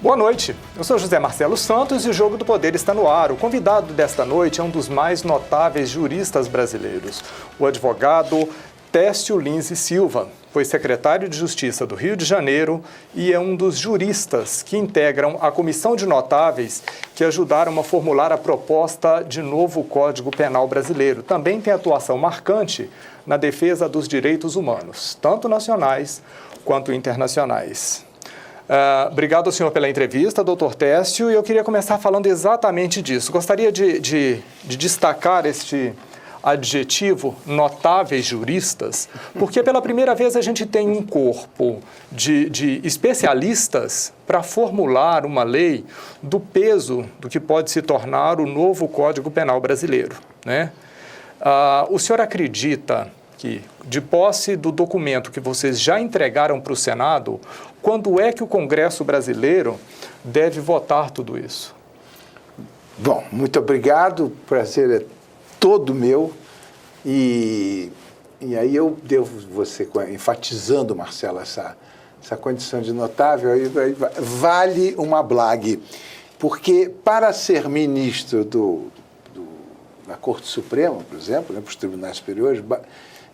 Boa noite, eu sou José Marcelo Santos e o Jogo do Poder está no ar. O convidado desta noite é um dos mais notáveis juristas brasileiros, o advogado Técio Lins e Silva. Foi secretário de Justiça do Rio de Janeiro e é um dos juristas que integram a Comissão de Notáveis que ajudaram a formular a proposta de novo Código Penal brasileiro. Também tem atuação marcante na defesa dos direitos humanos, tanto nacionais quanto internacionais. Obrigado ao senhor pela entrevista, doutor Técio, e eu queria começar falando exatamente disso. Gostaria de destacar este adjetivo, notáveis juristas, porque pela primeira vez a gente tem um corpo de especialistas para formular uma lei do peso do que pode se tornar o novo Código Penal brasileiro, né? O senhor acredita que, de posse do documento que vocês já entregaram para o Senado, quando é que o Congresso brasileiro deve votar tudo isso? Bom, muito obrigado, o prazer é todo meu. E aí eu devo você, enfatizando, Marcelo, essa condição de notável, aí vale uma blague, porque para ser ministro da Corte Suprema, por exemplo, né, para os tribunais superiores,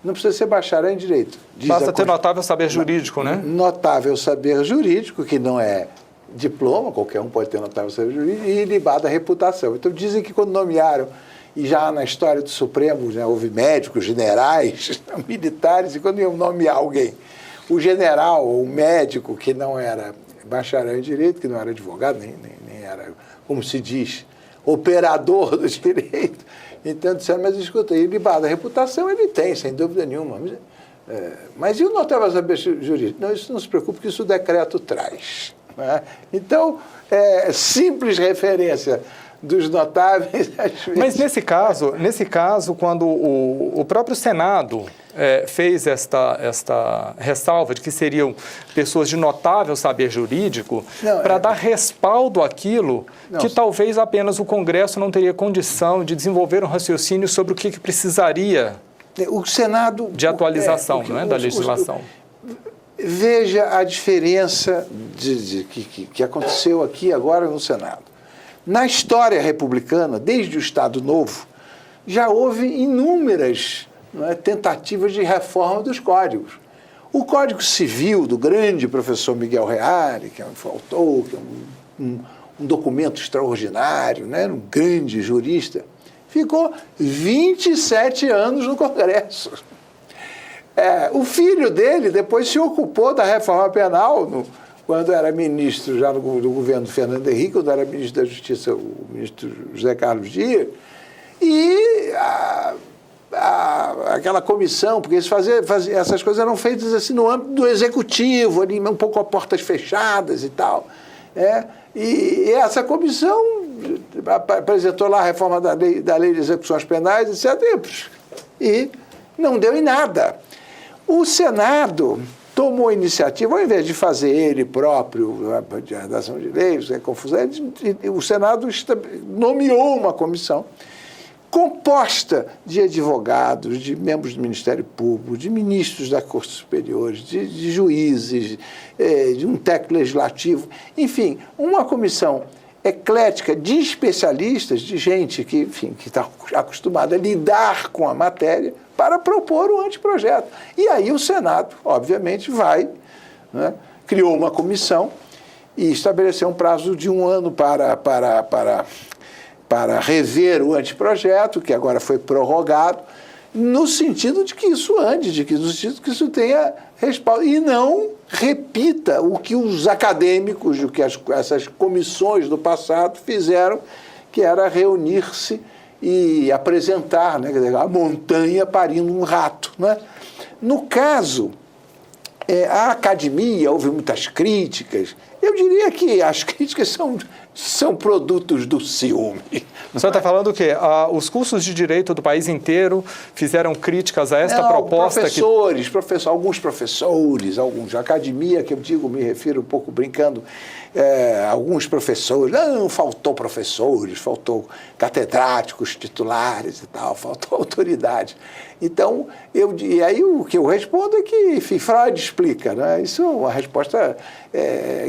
não precisa ser bacharel em direito. Basta ter notável saber jurídico, né? Notável saber jurídico, que não é diploma, qualquer um pode ter notável saber jurídico, e ilibada reputação. Então dizem que quando nomearam, e já na história do Supremo, já houve médicos, generais, militares, e quando iam nomear alguém, o general ou o médico que não era bacharel em direito, que não era advogado, nem era, como se diz, operador do direito, então disseram, mas escuta, ilibada a reputação ele tem, sem dúvida nenhuma. Mas e o notável saber jurídico? Não, isso não se preocupe, porque isso o decreto traz. Né? Então, simples referência dos notáveis, às vezes. Mas nesse caso, quando o próprio Senado fez esta ressalva de que seriam pessoas de notável saber jurídico, para dar respaldo àquilo que talvez apenas o Congresso não teria condição de desenvolver um raciocínio sobre o que precisaria o Senado, de atualização da legislação. Veja a diferença que aconteceu aqui agora no Senado. Na história republicana, desde o Estado Novo, já houve inúmeras tentativas de reforma dos códigos. O Código Civil do grande professor Miguel Reale, que é um autor, que é um documento extraordinário, né, um grande jurista, ficou 27 anos no Congresso. O filho dele depois se ocupou da reforma penal, quando era ministro já do governo Fernando Henrique, quando era ministro da Justiça, o ministro José Carlos Dias, e aquela comissão, porque essas coisas eram feitas assim no âmbito do executivo, ali um pouco a portas fechadas e tal. E essa comissão apresentou lá a reforma da lei de execuções penais, etc. E não deu em nada. O Senado tomou a iniciativa, ao invés de fazer ele próprio de redação de leis, confusão, o Senado nomeou uma comissão composta de advogados, de membros do Ministério Público, de ministros da Corte Superior, de juízes, de um técnico legislativo, enfim, uma comissão eclética de especialistas, de gente que está acostumada a lidar com a matéria, para propor o anteprojeto. E aí o Senado, obviamente, criou uma comissão e estabeleceu um prazo de 1 ano para rever o anteprojeto, que agora foi prorrogado, no sentido de que isso ande, no sentido de que isso tenha respaldo, e não repita o que os acadêmicos, o que essas comissões do passado fizeram, que era reunir-se e apresentar, a montanha parindo um rato. No caso, a academia, houve muitas críticas. Eu diria que as críticas são produtos do ciúme. O senhor está falando o quê? Os cursos de direito do país inteiro fizeram críticas a esta proposta? Alguns professores, alguns, a academia, que eu digo, me refiro um pouco brincando, alguns professores, faltou professores, faltou catedráticos titulares e tal, faltou autoridade. Então, e aí o que eu respondo é que, enfim, Freud explica, né? Isso é uma resposta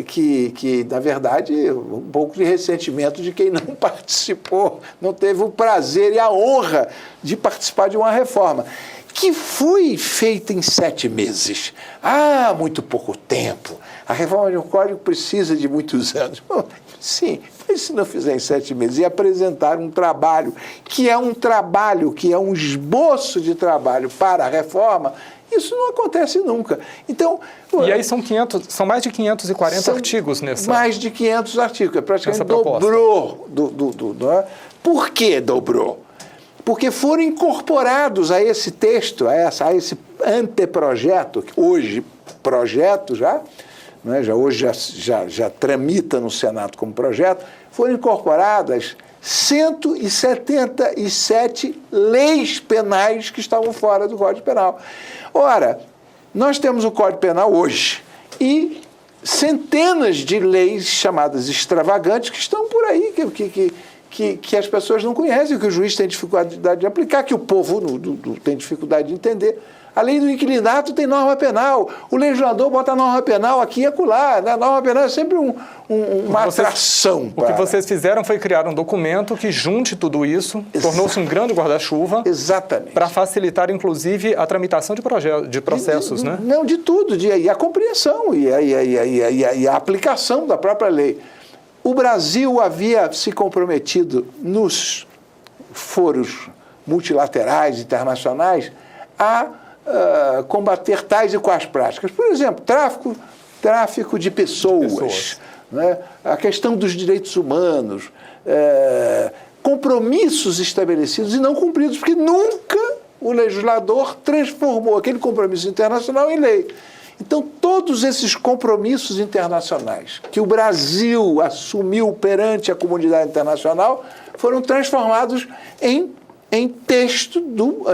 que que, na verdade, um pouco de ressentimento de quem não participou, não teve o prazer e a honra de participar de uma reforma, que foi feita em 7 meses. Muito pouco tempo. A reforma de um código precisa de muitos anos. Bom, sim, mas se não fizer em 7 meses e apresentar um trabalho, que é um esboço de trabalho para a reforma, isso não acontece nunca. Então, e aí são mais de 540 artigos nessa. Mais de 500 artigos, praticamente dobrou. Por que dobrou? Porque foram incorporados a esse texto, a esse anteprojeto, hoje projeto já, né, hoje já tramita no Senado como projeto, foram incorporadas 177 leis penais que estavam fora do Código Penal. Ora, nós temos o Código Penal hoje e centenas de leis chamadas extravagantes que estão por aí, que as pessoas não conhecem, que o juiz tem dificuldade de aplicar, que o povo tem dificuldade de entender. A lei do inquilinato tem norma penal, o legislador bota norma penal aqui e acolá. A norma penal é sempre uma atração. O que vocês fizeram foi criar um documento que junte tudo isso, tornou-se um grande guarda-chuva. Exatamente. Para facilitar, inclusive, a tramitação de processos, né? Não, de tudo, e a compreensão e a aplicação da própria lei. O Brasil havia se comprometido nos foros multilaterais, internacionais, a combater tais e quais práticas. Por exemplo, tráfico de pessoas. Né? A questão dos direitos humanos, compromissos estabelecidos e não cumpridos, porque nunca o legislador transformou aquele compromisso internacional em lei. Então, todos esses compromissos internacionais que o Brasil assumiu perante a comunidade internacional foram transformados em texto do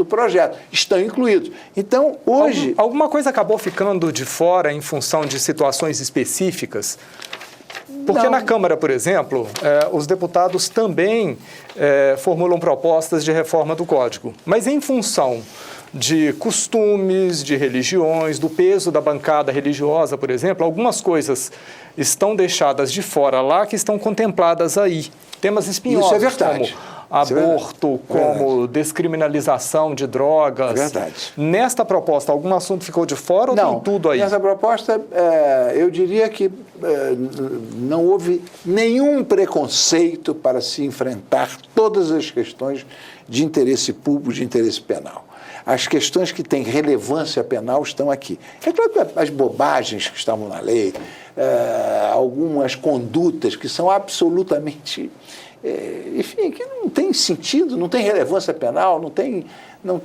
projeto. Estão incluídos. Então, hoje... Alguma coisa acabou ficando de fora em função de situações específicas? Porque na Câmara, por exemplo, os deputados também formulam propostas de reforma do Código. Mas em função de costumes, de religiões, do peso da bancada religiosa, por exemplo, algumas coisas estão deixadas de fora lá que estão contempladas aí. Temas espinhosos, isso é verdade. Como aborto, como descriminalização de drogas. É verdade. Nesta proposta, algum assunto ficou de fora ou tem tudo aí? Nessa proposta, eu diria que não houve nenhum preconceito para se enfrentar todas as questões de interesse público, de interesse penal. As questões que têm relevância penal estão aqui. É claro que as bobagens que estavam na lei, algumas condutas que são absolutamente... enfim, que não tem sentido, não tem relevância penal, não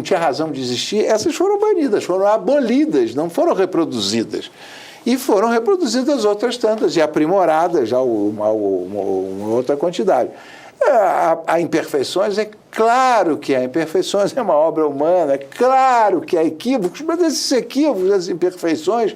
tinha razão de existir, essas foram banidas, foram abolidas, não foram reproduzidas. E foram reproduzidas outras tantas e aprimoradas já uma outra quantidade. Há imperfeições, é claro que há imperfeições, é uma obra humana, é claro que há equívocos, mas esses equívocos, essas imperfeições,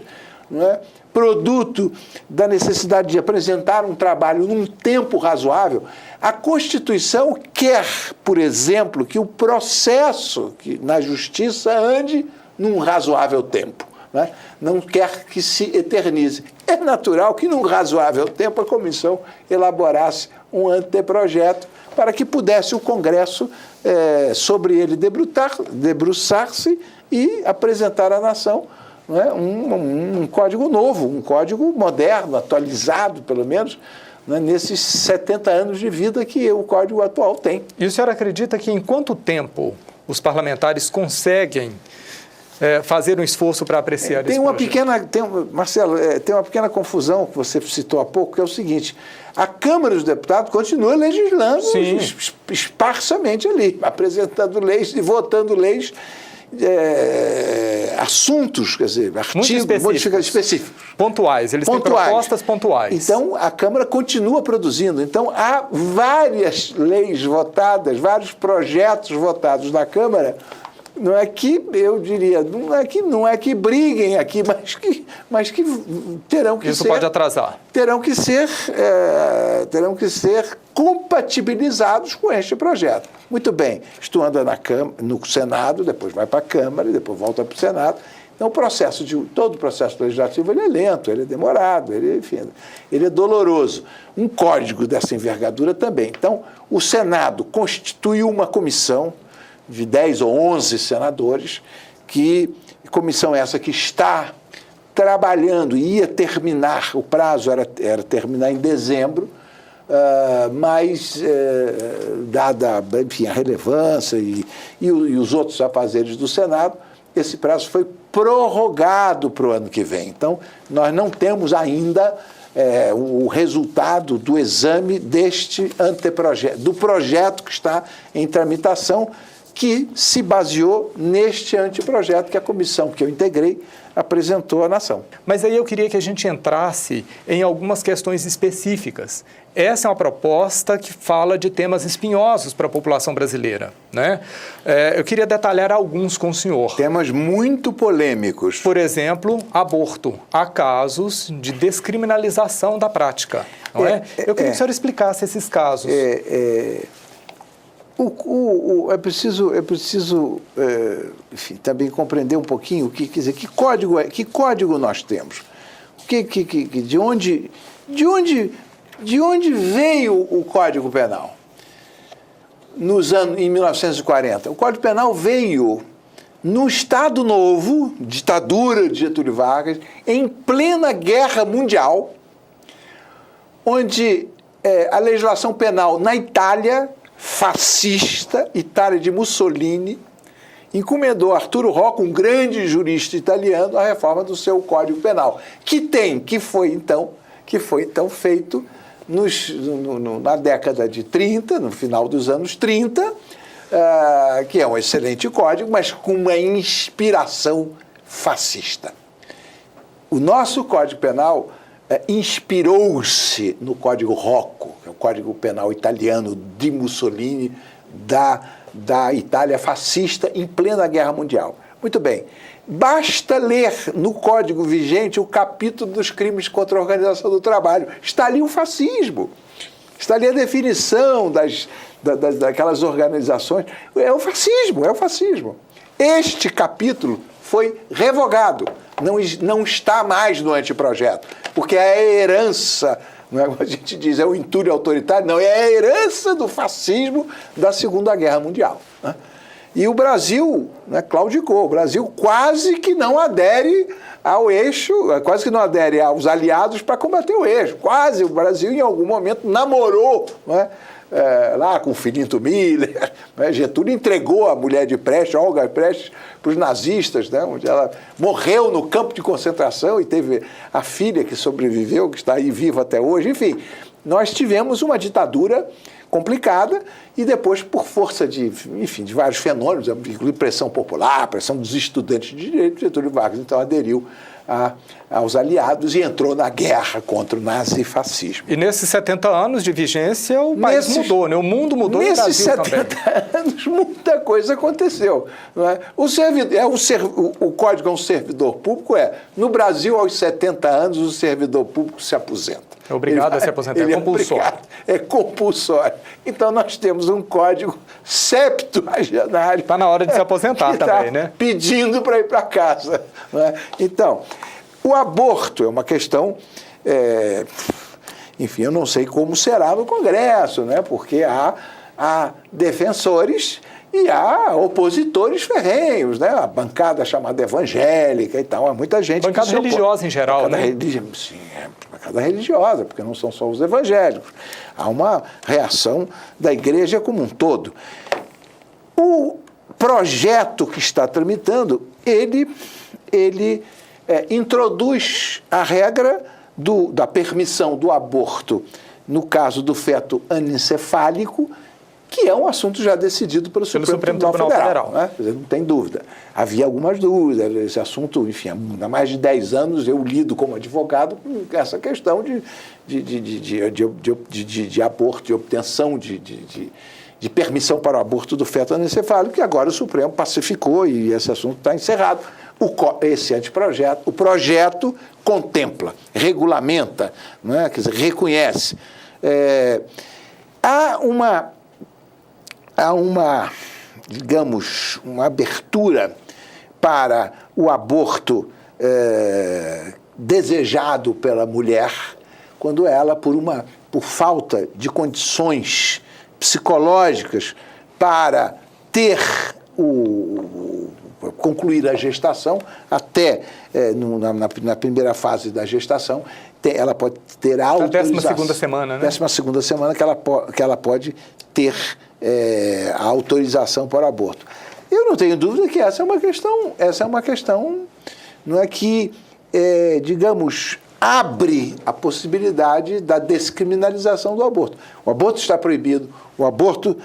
não é produto da necessidade de apresentar um trabalho num tempo razoável. A Constituição quer, por exemplo, que o processo na justiça ande num razoável tempo. Né? Não quer que se eternize. É natural que, num razoável tempo, a comissão elaborasse um anteprojeto para que pudesse o Congresso, sobre ele, debruçar-se e apresentar à nação, não é, um código novo, um código moderno, atualizado, pelo menos, né, nesses 70 anos de vida que o código atual tem. E o senhor acredita que em quanto tempo os parlamentares conseguem fazer um esforço para apreciar esse projeto? Marcelo, tem uma pequena confusão que você citou há pouco, que é o seguinte: a Câmara dos Deputados continua legislando esparsamente ali, apresentando leis e votando leis, assuntos, quer dizer, artigos, modificações específicos. Pontuais, eles têm propostas pontuais. Então, a Câmara continua produzindo. Então, há várias leis votadas, vários projetos votados na Câmara. Não é que, eu diria, não é que briguem aqui, mas que terão que Isso pode atrasar. Terão que ser compatibilizados com este projeto. Muito bem, isto anda no Senado, depois vai para a Câmara e depois volta para o Senado. Então, todo o processo legislativo ele é lento, ele é demorado, enfim, ele é doloroso. Um código dessa envergadura também. Então, o Senado constituiu uma comissão de 10 ou 11 senadores, comissão essa que está trabalhando, ia terminar, o prazo era terminar em dezembro, mas, dada, enfim, a relevância e os outros afazeres do Senado, esse prazo foi prorrogado para o ano que vem. Então, nós não temos ainda o resultado do exame deste anteprojeto, do projeto que está em tramitação, que se baseou neste anteprojeto que a comissão que eu integrei apresentou à nação. Mas aí eu queria que a gente entrasse em algumas questões específicas. Essa é uma proposta que fala de temas espinhosos para a população brasileira, né? Eu queria detalhar alguns com o senhor. Temas muito polêmicos. Por exemplo, aborto. Há casos de descriminalização da prática, não é? Eu queria que o senhor explicasse esses casos. É preciso enfim, também compreender um pouquinho o que quer dizer, que código nós temos, de onde veio o Código Penal em 1940. O Código Penal veio no Estado Novo, ditadura de Getúlio Vargas, em plena Guerra Mundial, onde a legislação penal na Itália fascista, Itália de Mussolini, encomendou a Arturo Rocco, um grande jurista italiano, a reforma do seu Código Penal, que foi então feito na década de 30, no final dos anos 30, que é um excelente código, mas com uma inspiração fascista. O nosso Código Penal inspirou-se no Código Rocco, que é o Código Penal italiano de Mussolini, da Itália fascista em plena Guerra Mundial. Muito bem, basta ler no Código vigente o capítulo dos crimes contra a organização do trabalho. Está ali o fascismo, está ali a definição daquelas organizações. É o fascismo. Este capítulo foi revogado, não está mais no anteprojeto, porque é a herança, não é como a gente diz, é o entulho autoritário, não, é a herança do fascismo da Segunda Guerra Mundial, né? E o Brasil, né, claudicou, o Brasil quase que não adere ao eixo, quase que não adere aos aliados para combater o eixo, quase o Brasil em algum momento namorou, né, lá com o Filinto Miller, né, Getúlio entregou a mulher de Prestes, Olga Prestes, para os nazistas, né, onde ela morreu no campo de concentração e teve a filha que sobreviveu, que está aí viva até hoje. Enfim, nós tivemos uma ditadura complicada e depois, por força de vários fenômenos, inclusive pressão popular, pressão dos estudantes de direito, Getúlio Vargas então aderiu aos aliados e entrou na guerra contra o nazifascismo. E nesses 70 anos de vigência, o país mudou, né? O mundo mudou e o Brasil também. Nesses 70 anos, muita coisa aconteceu. Não é? O Código é um servidor público, no Brasil, aos 70 anos, o servidor público se aposenta. É obrigado a se aposentar, é compulsório. É compulsório. Então, nós temos um código septuagenário. Está na hora de se aposentar também, né? Pedindo para ir para casa. Não é? Então, o aborto é uma questão, enfim, eu não sei como será no Congresso, né? Porque há defensores e há opositores ferrenhos, né? A bancada chamada evangélica e tal, há muita gente que se opõe. Bancada religiosa em geral, né? Sim, bancada religiosa, porque não são só os evangélicos. Há uma reação da igreja como um todo. O projeto que está tramitando, ele introduz a regra da permissão do aborto no caso do feto anencefálico, que é um assunto já decidido pelo Supremo Tribunal Federal. Né? Não tem dúvida. Havia algumas dúvidas. Esse assunto, enfim, há mais de 10 anos eu lido como advogado com essa questão de aborto, de obtenção de permissão para o aborto do feto anencefálico, que agora o Supremo pacificou e esse assunto está encerrado. Esse anteprojeto, o projeto contempla, regulamenta, né? Quer dizer, reconhece. Há uma, digamos, uma abertura para o aborto desejado pela mulher, quando ela, por falta de condições psicológicas para concluir a gestação, até na primeira fase da gestação, ela pode ter a autorização. Na 12ª semana, né? 12ª semana que ela pode ter a autorização para o aborto. Eu não tenho dúvida que essa é uma questão não é que, digamos, abre a possibilidade da descriminalização do aborto. O aborto está proibido, o aborto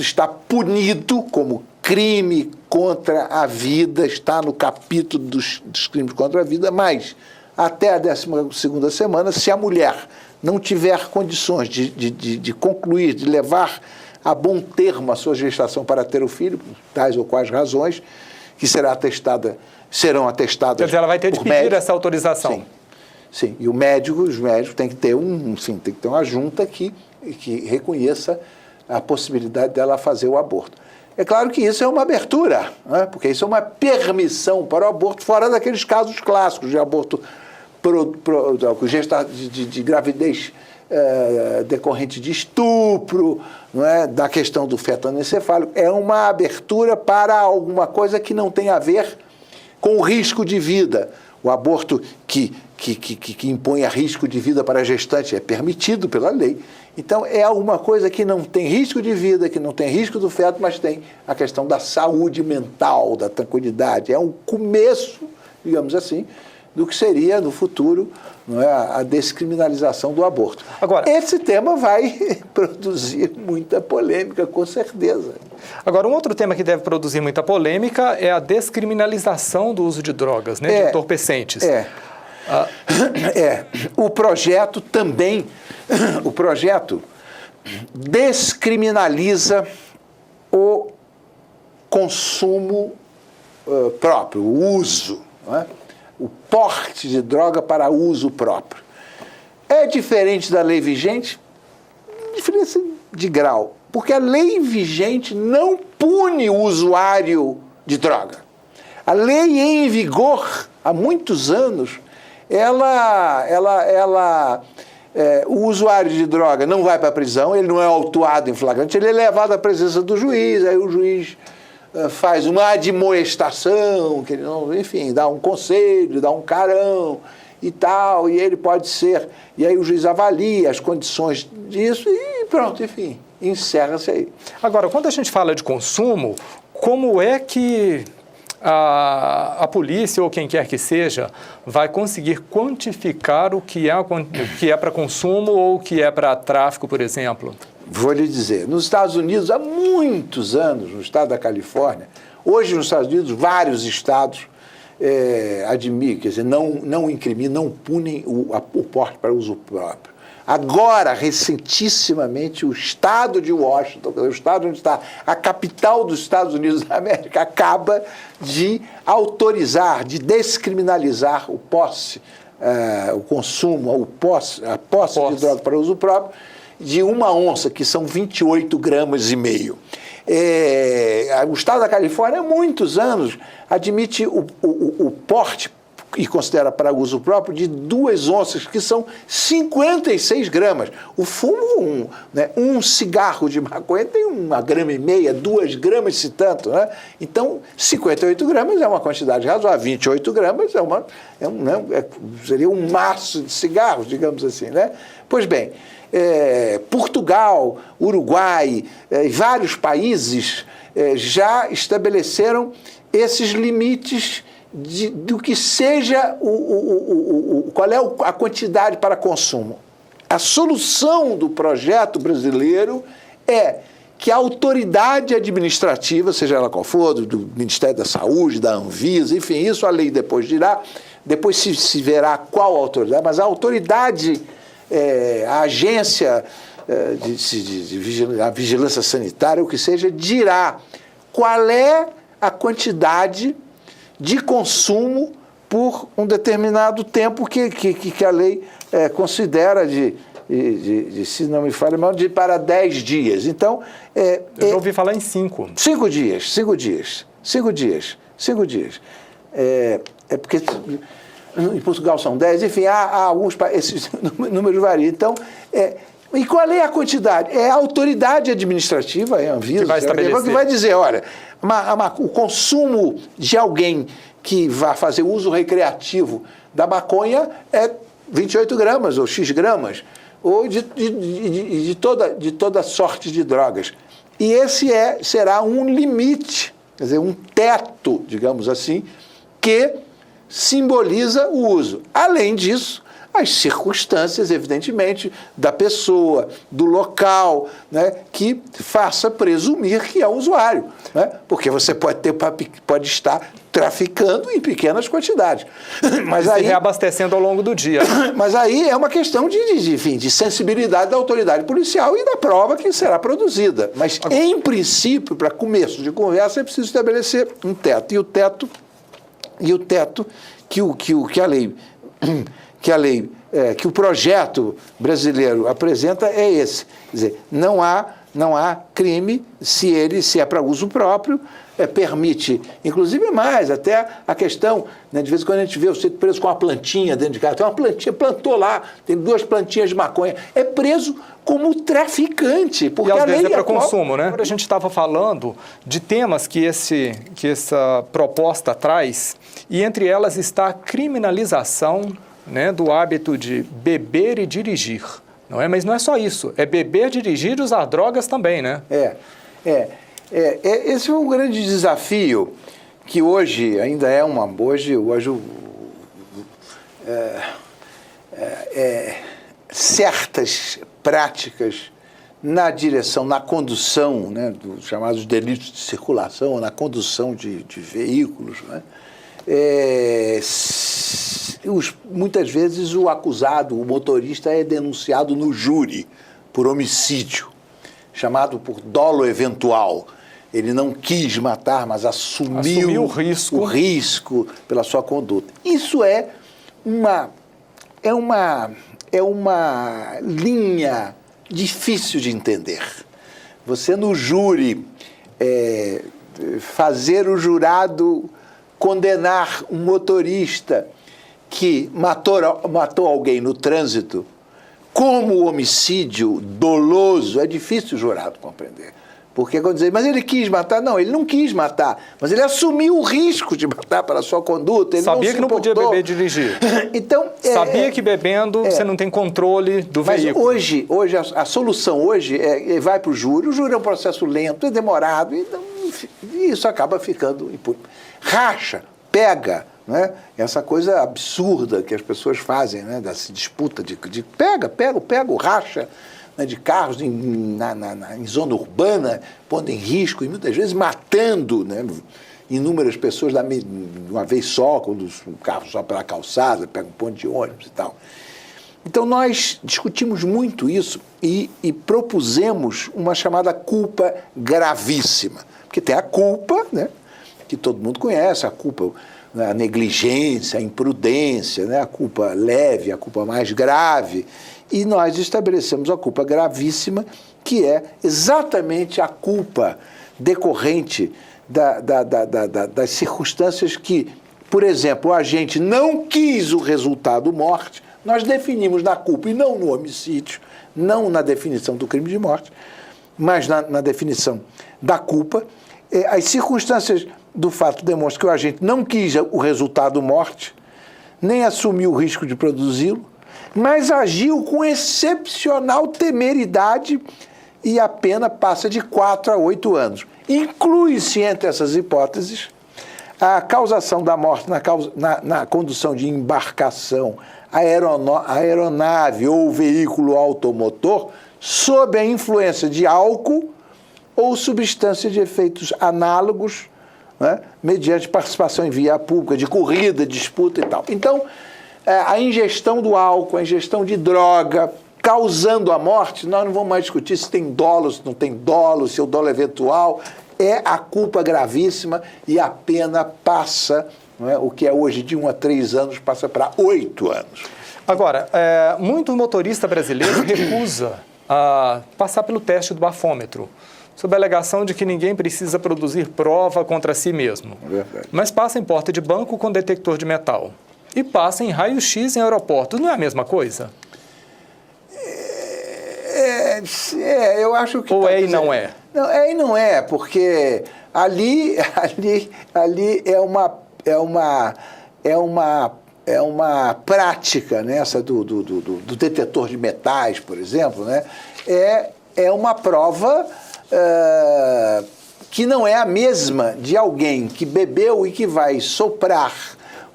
está punido como crime contra a vida, está no capítulo dos crimes contra a vida, mas até a 12ª semana, se a mulher não tiver condições de concluir, de levar a bom termo a sua gestação para ter o filho, por tais ou quais razões, que serão atestadas. Quer dizer, ela vai ter de pedir essa autorização. Sim, sim. E os médicos têm que ter uma junta que reconheça a possibilidade dela fazer o aborto. É claro que isso é uma abertura, né? Porque isso é uma permissão para o aborto, fora daqueles casos clássicos de aborto de gravidez decorrente de estupro, não é? Da questão do feto anencefálico. É uma abertura para alguma coisa que não tem a ver com o risco de vida. O aborto que impõe a risco de vida para a gestante é permitido pela lei. Então, é alguma coisa que não tem risco de vida, que não tem risco do feto, mas tem a questão da saúde mental, da tranquilidade. É um começo, digamos assim, do que seria, no futuro, não é, a descriminalização do aborto. Agora, esse tema vai produzir muita polêmica, com certeza. Agora, um outro tema que deve produzir muita polêmica é a descriminalização do uso de drogas, né, de entorpecentes. O projeto também, descriminaliza o consumo próprio, o uso, não é? O porte de droga para uso próprio. É diferente da lei vigente? Diferença de grau. Porque a lei vigente não pune o usuário de droga. A lei em vigor há muitos anos, o usuário de droga não vai para a prisão, ele não é autuado em flagrante, ele é levado à presença do juiz, aí o juiz faz uma admoestação, que ele não, enfim, dá um conselho, dá um carão e tal, e ele pode ser, e aí o juiz avalia as condições disso e pronto, enfim, encerra-se aí. Agora, quando a gente fala de consumo, como é que a polícia ou quem quer que seja vai conseguir quantificar o que é para consumo ou o que é para tráfico, por exemplo? Vou lhe dizer, nos Estados Unidos, há muitos anos, no estado da Califórnia, hoje nos Estados Unidos, vários estados admitem, quer dizer, não incriminam, não punem o porte para uso próprio. Agora, recentissimamente, o estado de Washington, o estado onde está a capital dos Estados Unidos da América, acaba de autorizar, de descriminalizar o consumo, a posse de droga para uso próprio, de 1 onça, que são 28,5 gramas. O estado da Califórnia, há muitos anos, admite o porte e considera para uso próprio de 2 onças, que são 56 gramas. O fumo, um cigarro de maconha tem 1,5 grama, 2 gramas se tanto, né? Então, 58 gramas é uma quantidade razoável, 28 gramas seria um maço de cigarros, digamos assim, né? Pois bem, Portugal, Uruguai, vários países já estabeleceram esses limites do que seja qual é a quantidade para consumo. A solução do projeto brasileiro é que a autoridade administrativa, seja ela qual for, do Ministério da Saúde, da Anvisa, enfim, isso a lei depois dirá, depois se verá qual autoridade, mas a autoridade, a agência a vigilância sanitária, o que seja, dirá qual é a quantidade de consumo por um determinado tempo que a lei considera se não me falha, para 10 dias. Então, eu já ouvi falar em 5. 5 dias. 5 dias. É porque em Portugal são 10, enfim, há alguns, esses números variam. Então, e qual é a quantidade? É a autoridade administrativa, é a Anvisa, que vai estabelecer. Que vai dizer, olha, o consumo de alguém que vai fazer uso recreativo da maconha é 28 gramas ou X gramas, ou de toda sorte de drogas. E esse será um limite, quer dizer, um teto, digamos assim, que simboliza o uso. Além disso, as circunstâncias, evidentemente, da pessoa, do local, né, que faça presumir que é o usuário. Né? Porque você pode estar traficando em pequenas quantidades. Mas aí, reabastecendo ao longo do dia. Mas aí é uma questão de sensibilidade da autoridade policial e da prova que será produzida. Mas, em princípio, para começo de conversa, é preciso estabelecer um teto. E o teto que o projeto brasileiro apresenta é esse. Quer dizer, não há crime se é para uso próprio, permite, inclusive mais, até a questão, né, de vez em quando a gente vê você preso com uma plantinha dentro de casa, tem uma plantinha, plantou lá, tem 2 plantinhas de maconha, é preso como traficante, porque e às a vezes lei é para consumo, né? Agora a gente estava falando de temas que essa proposta traz, e entre elas está a criminalização, né, do hábito de beber e dirigir, não é? Mas não é só isso, é beber, dirigir e usar drogas também, né? Esse é um grande desafio que hoje ainda é certas práticas na direção, na condução, né, dos chamados delitos de circulação, na condução de veículos, né? Muitas vezes o acusado, o motorista, é denunciado no júri por homicídio, chamado por dolo eventual. Ele não quis matar, mas assumiu o risco pela sua conduta. Isso é uma linha difícil de entender. Você no júri fazer o jurado condenar um motorista que matou alguém no trânsito como homicídio doloso, é difícil o jurado compreender. Porque quando dizer, mas ele quis matar? Não, ele não quis matar, mas ele assumiu o risco de matar pela sua conduta. Ele sabia que não podia beber e dirigir. Então, sabia que bebendo você não tem controle do veículo. Mas hoje a solução hoje vai para o júri é um processo lento, é demorado, então, e isso acaba ficando impune. Racha, pega, né? Essa coisa absurda que as pessoas fazem, né? Dessa disputa de pega, racha, né, de carros em zona urbana, pondo em risco e muitas vezes matando, né, inúmeras pessoas de uma vez só, quando o carro só pela calçada, pega um ponto de ônibus e tal. Então nós discutimos muito isso e propusemos uma chamada culpa gravíssima. Porque tem a culpa, né, que todo mundo conhece, a culpa, a negligência, a imprudência, né, a culpa leve, a culpa mais grave. E nós estabelecemos a culpa gravíssima, que é exatamente a culpa decorrente das circunstâncias que, por exemplo, o agente não quis o resultado morte, nós definimos na culpa e não no homicídio, não na definição do crime de morte, mas na definição da culpa. As circunstâncias do fato demonstram que o agente não quis o resultado morte, nem assumiu o risco de produzi-lo, mas agiu com excepcional temeridade e a pena passa de 4 a 8 anos. Inclui-se entre essas hipóteses a causação da morte na condução de embarcação, aeronave ou veículo automotor sob a influência de álcool ou substância de efeitos análogos, né, mediante participação em via pública, de corrida, disputa e tal. Então, a ingestão do álcool, a ingestão de droga, causando a morte, nós não vamos mais discutir se tem dolo, se não tem dolo, se o dolo é eventual, é a culpa gravíssima e a pena passa, não é, o que é hoje de 1 a 3 anos, passa para 8 anos. Agora, muito motorista brasileiro recusa passar pelo teste do bafômetro. sob a alegação de que ninguém precisa produzir prova contra si mesmo. Verdade. Mas passa em porta de banco com detector de metal. E passa em raio-x em aeroportos. Não é a mesma coisa? Eu acho que... Ou é e não é? Não, é e não é, porque ali é uma prática, né, essa do detetor de metais, por exemplo, né? É uma prova que não é a mesma de alguém que bebeu e que vai soprar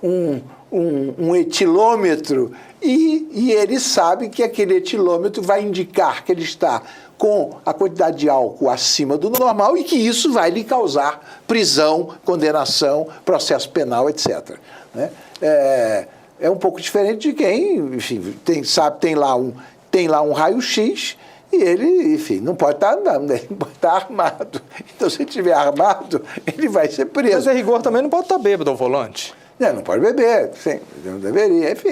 um etilômetro e ele sabe que aquele etilômetro vai indicar que ele está com a quantidade de álcool acima do normal e que isso vai lhe causar prisão, condenação, processo penal, etc. Né? É um pouco diferente de quem, enfim, tem lá um raio-x e ele, enfim, não pode estar andando, ele não pode estar armado. Então, se ele estiver armado, ele vai ser preso. Mas a rigor também não pode estar bêbado ao volante. Não pode beber, sim, não deveria. Enfim,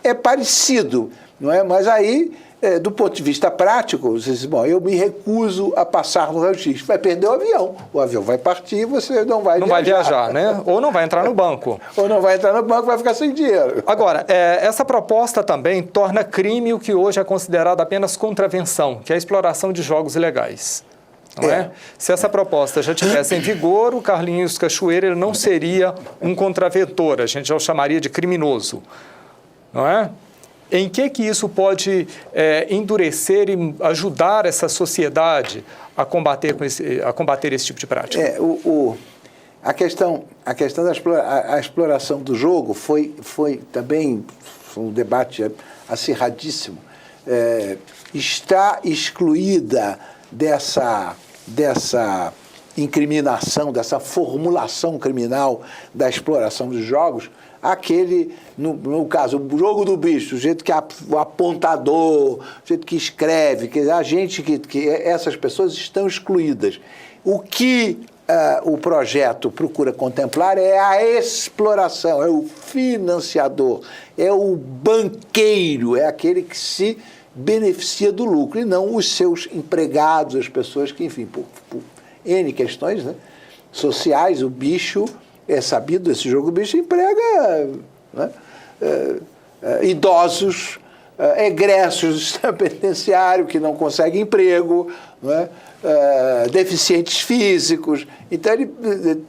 é parecido, não é? Mas aí, do ponto de vista prático, você diz, bom, eu me recuso a passar no raio-x. Vai perder o avião vai partir e você não vai viajar. Não vai viajar, né? Ou não vai entrar no banco. Ou não vai entrar no banco, vai ficar sem dinheiro. Agora, essa proposta também torna crime o que hoje é considerado apenas contravenção, que é a exploração de jogos ilegais. Não é? Se essa proposta já tivesse em vigor, o Carlinhos Cachoeira ele não seria um contraventor, a gente já o chamaria de criminoso. Não é? Em que isso pode endurecer e ajudar essa sociedade a combater esse tipo de prática? A questão da exploração do jogo foi também um debate acirradíssimo. Está excluída dessa incriminação, dessa formulação criminal da exploração dos jogos, aquele, no caso, o jogo do bicho, o jeito que o apontador, o jeito que escreve, a gente que essas pessoas estão excluídas. O que o projeto procura contemplar é a exploração, é o financiador, é o banqueiro, é aquele que se beneficia do lucro, e não os seus empregados, as pessoas que, enfim, por N questões, né, sociais, o bicho, é sabido, esse jogo do bicho emprega, né, idosos, egressos do sistema penitenciário que não conseguem emprego, né, deficientes físicos. Então, ele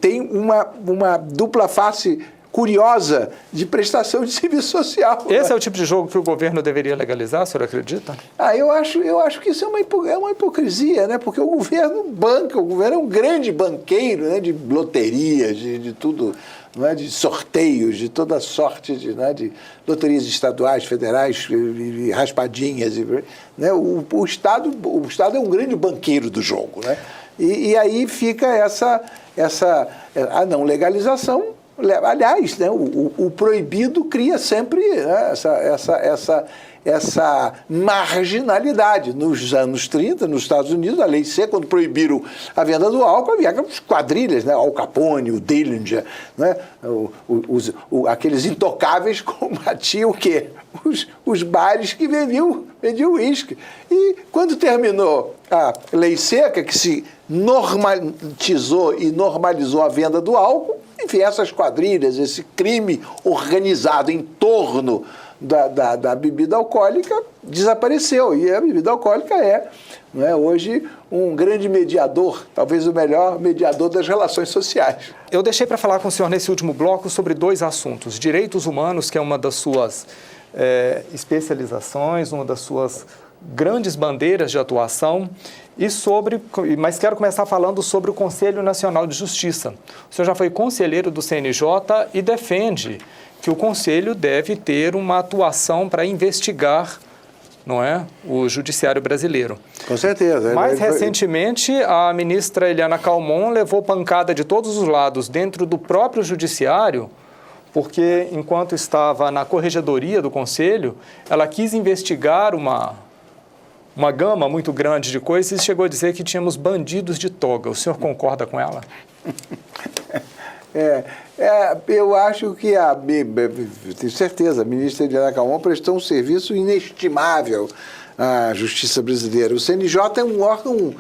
tem uma dupla face curiosa de prestação de serviço social. Esse é o tipo de jogo que o governo deveria legalizar, o senhor acredita? Eu acho que isso é uma hipocrisia, né? Porque o governo banca, o governo é um grande banqueiro, né? De loterias, de tudo, não é? De sorteios, de toda sorte, de loterias estaduais, federais, e raspadinhas. Né? O Estado é um grande banqueiro do jogo, né? E aí fica a não legalização. Aliás, né, o proibido cria sempre, né, essa marginalidade. Nos anos 30, nos Estados Unidos, a lei seca, quando proibiram a venda do álcool, havia aquelas quadrilhas, né, Al Capone, o Dillinger, né, aqueles intocáveis combatiam o quê? Os bares que vendiam uísque. E quando terminou a lei seca, que se normatizou e normalizou a venda do álcool, enfim, essas quadrilhas, esse crime organizado em torno da bebida alcoólica desapareceu. E a bebida alcoólica não é, hoje um grande mediador, talvez o melhor mediador das relações sociais. Eu deixei para falar com o senhor nesse último bloco sobre dois assuntos. Direitos humanos, que é uma das suas especializações, uma das suas grandes bandeiras de atuação, mas quero começar falando sobre o Conselho Nacional de Justiça. O senhor já foi conselheiro do CNJ e defende que o Conselho deve ter uma atuação para investigar, não é, o judiciário brasileiro. Com certeza. Mais recentemente, a ministra Eliana Calmon levou pancada de todos os lados dentro do próprio judiciário, porque enquanto estava na corregedoria do Conselho, ela quis investigar uma gama muito grande de coisas e chegou a dizer que tínhamos bandidos de toga. O senhor concorda com ela? Eu acho que tenho certeza, a ministra Eliana Calmon prestou um serviço inestimável à justiça brasileira. O CNJ é um órgão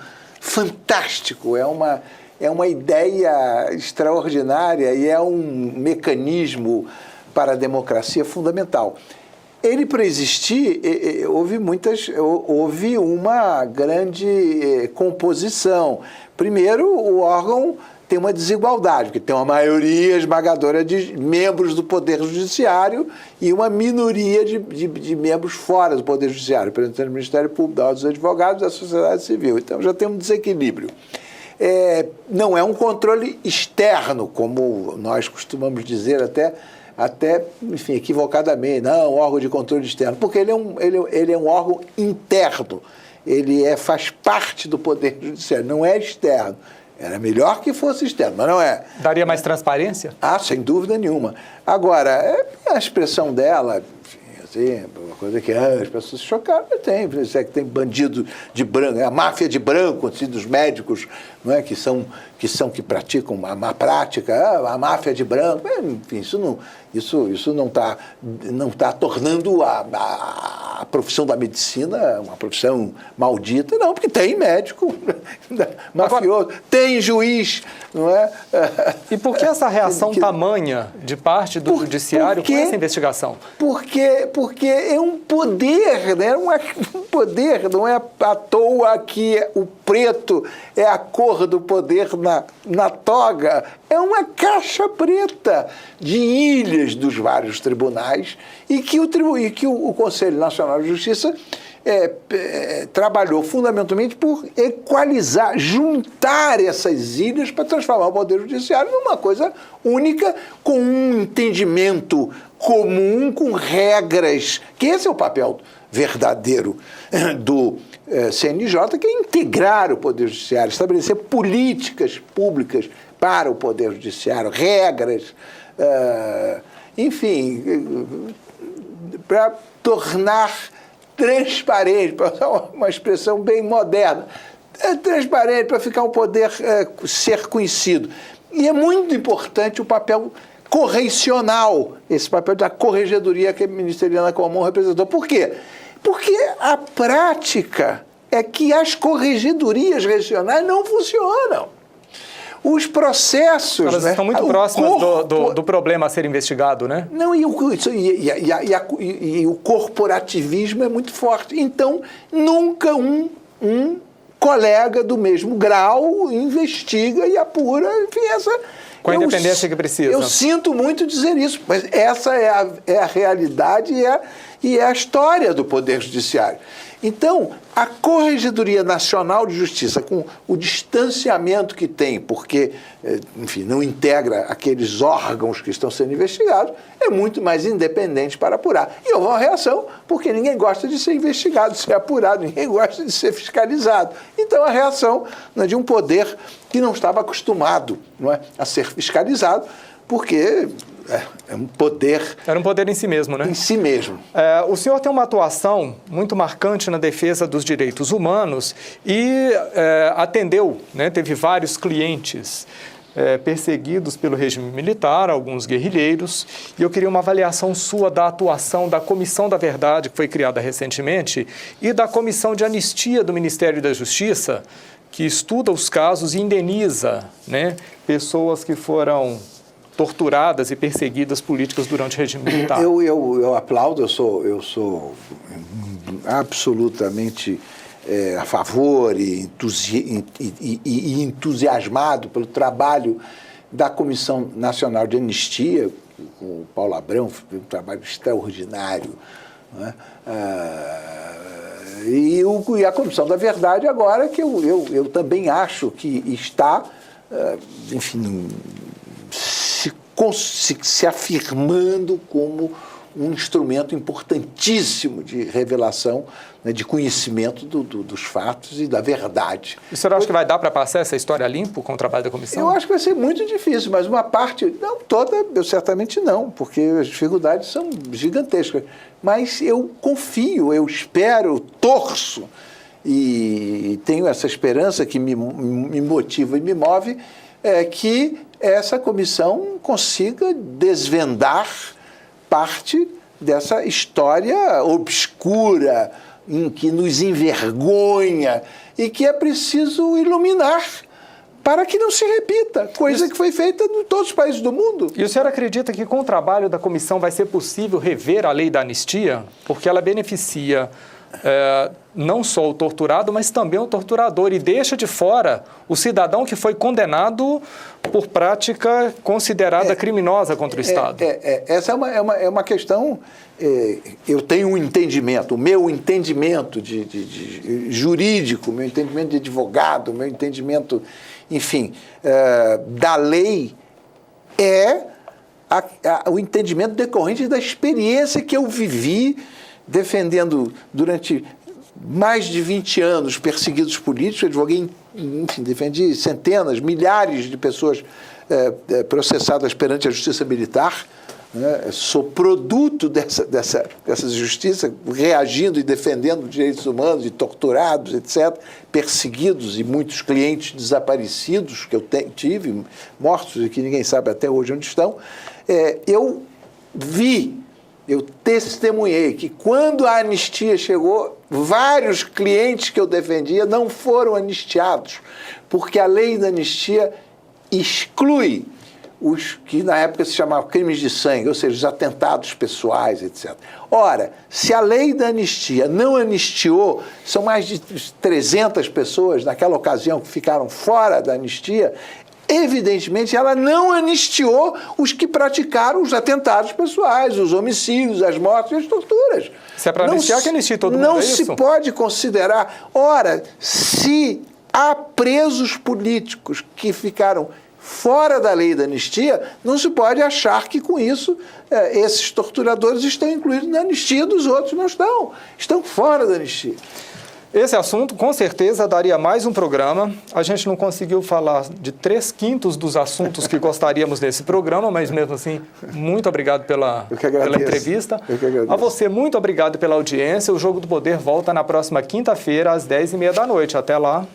fantástico, é uma ideia extraordinária e é um mecanismo para a democracia fundamental. Ele, para existir, houve uma grande composição. Primeiro, o órgão tem uma desigualdade, porque tem uma maioria esmagadora de membros do Poder Judiciário e uma minoria de membros fora do Poder Judiciário, representante do Ministério Público, da Ordem dos Advogados e da sociedade civil. Então, já tem um desequilíbrio. Não é um controle externo, como nós costumamos dizer até, enfim, equivocadamente, não, um órgão de controle externo, porque ele é um órgão interno, faz parte do Poder Judiciário, não é externo. Era melhor que fosse externo, mas não é. Daria mais transparência? Ah, sem dúvida nenhuma. Agora, a expressão dela, enfim, assim, uma coisa que as pessoas se chocaram, tem bandido de branco, a máfia de branco, assim, dos médicos, não é? que praticam a má prática, a máfia de branco, enfim, isso não está tornando a profissão da medicina uma profissão maldita, não, porque tem médico mafioso, tem juiz, não é? E por que essa reação tamanha de parte do judiciário com essa investigação? Porque é um poder, né? Um poder, não é à toa que o preto é a cor do poder na toga, é uma caixa preta de ilhas dos vários tribunais e que o Conselho Nacional de Justiça trabalhou fundamentalmente por equalizar, juntar essas ilhas para transformar o Poder Judiciário numa coisa única, com um entendimento comum, com regras, que esse é o papel verdadeiro do CNJ, que é integrar o Poder Judiciário, estabelecer políticas públicas para o Poder Judiciário, regras, enfim, para tornar transparente, para usar uma expressão bem moderna, transparente, para ficar um poder ser conhecido. E é muito importante o papel correicional, esse papel da corregedoria que a ministra Ana Comum representou. Por quê? Porque a prática é que as corregedorias regionais não funcionam. Os processos... Elas estão muito próximas do problema a ser investigado, né? Não, e o corporativismo é muito forte. Então, nunca um colega do mesmo grau investiga e apura. Enfim, com a independência que precisa. Eu sinto muito dizer isso, mas essa é a realidade e é a história do Poder Judiciário. Então, a Corregedoria Nacional de Justiça, com o distanciamento que tem, porque, enfim, não integra aqueles órgãos que estão sendo investigados, é muito mais independente para apurar. E houve uma reação, porque ninguém gosta de ser investigado, de ser apurado, ninguém gosta de ser fiscalizado. Então, a reação de um poder que não estava acostumado, não é, a ser fiscalizado, porque... É um poder... Era um poder em si mesmo, né? Em si mesmo. O senhor tem uma atuação muito marcante na defesa dos direitos humanos e atendeu, né, teve vários clientes perseguidos pelo regime militar, alguns guerrilheiros, e eu queria uma avaliação sua da atuação da Comissão da Verdade, que foi criada recentemente, e da Comissão de Anistia do Ministério da Justiça, que estuda os casos e indeniza, né, pessoas que foram... torturadas e perseguidas políticas durante o regime militar. Eu aplaudo, eu sou absolutamente a favor e entusiasmado pelo trabalho da Comissão Nacional de Anistia, com o Paulo Abrão, um trabalho extraordinário, não é? E a Comissão da Verdade agora, que eu também acho que está, enfim... se afirmando como um instrumento importantíssimo de revelação, né, de conhecimento dos fatos e da verdade. O senhor acha que vai dar para passar essa história limpo com o trabalho da comissão? Eu acho que vai ser muito difícil, mas uma parte, não toda, eu certamente não, porque as dificuldades são gigantescas. Mas eu confio, eu espero, torço e tenho essa esperança que me motiva e me move, que essa comissão consiga desvendar parte dessa história obscura, em que nos envergonha e que é preciso iluminar para que não se repita, coisa que foi feita em todos os países do mundo. E o senhor acredita que com o trabalho da comissão vai ser possível rever a lei da anistia? Porque ela beneficia não só o torturado, mas também o torturador, e deixa de fora o cidadão que foi condenado por prática considerada criminosa contra o Estado. Essa é uma questão. Eu tenho um entendimento, o meu entendimento de jurídico, meu entendimento de advogado, meu entendimento, enfim, da lei o entendimento decorrente da experiência que eu vivi defendendo durante mais de 20 anos perseguidos políticos. Eu advoguei, enfim, defendi centenas, milhares de pessoas processadas perante a justiça militar. Sou produto dessa justiça, reagindo e defendendo direitos humanos, e torturados, etc., perseguidos, e muitos clientes desaparecidos que eu tive, mortos e que ninguém sabe até hoje onde estão. Eu testemunhei que quando a anistia chegou, vários clientes que eu defendia não foram anistiados, porque a lei da anistia exclui os que na época se chamavam crimes de sangue, ou seja, os atentados pessoais, etc. Ora, se a lei da anistia não anistiou, são mais de 300 pessoas naquela ocasião que ficaram fora da anistia, evidentemente ela não anistiou os que praticaram os atentados pessoais, os homicídios, as mortes e as torturas. Se é para anistiar, que anistie todo mundo, não é isso? se pode considerar. Ora, se há presos políticos que ficaram fora da lei da anistia, não se pode achar que com isso esses torturadores estão incluídos na anistia, dos outros não estão. Estão fora da anistia. Esse assunto, com certeza, daria mais um programa. A gente não conseguiu falar de 3/5 dos assuntos que gostaríamos nesse programa, mas mesmo assim, muito obrigado pela entrevista. Eu que agradeço. A você, muito obrigado pela audiência. O Jogo do Poder volta na próxima quinta-feira, às 10h30 da noite. Até lá.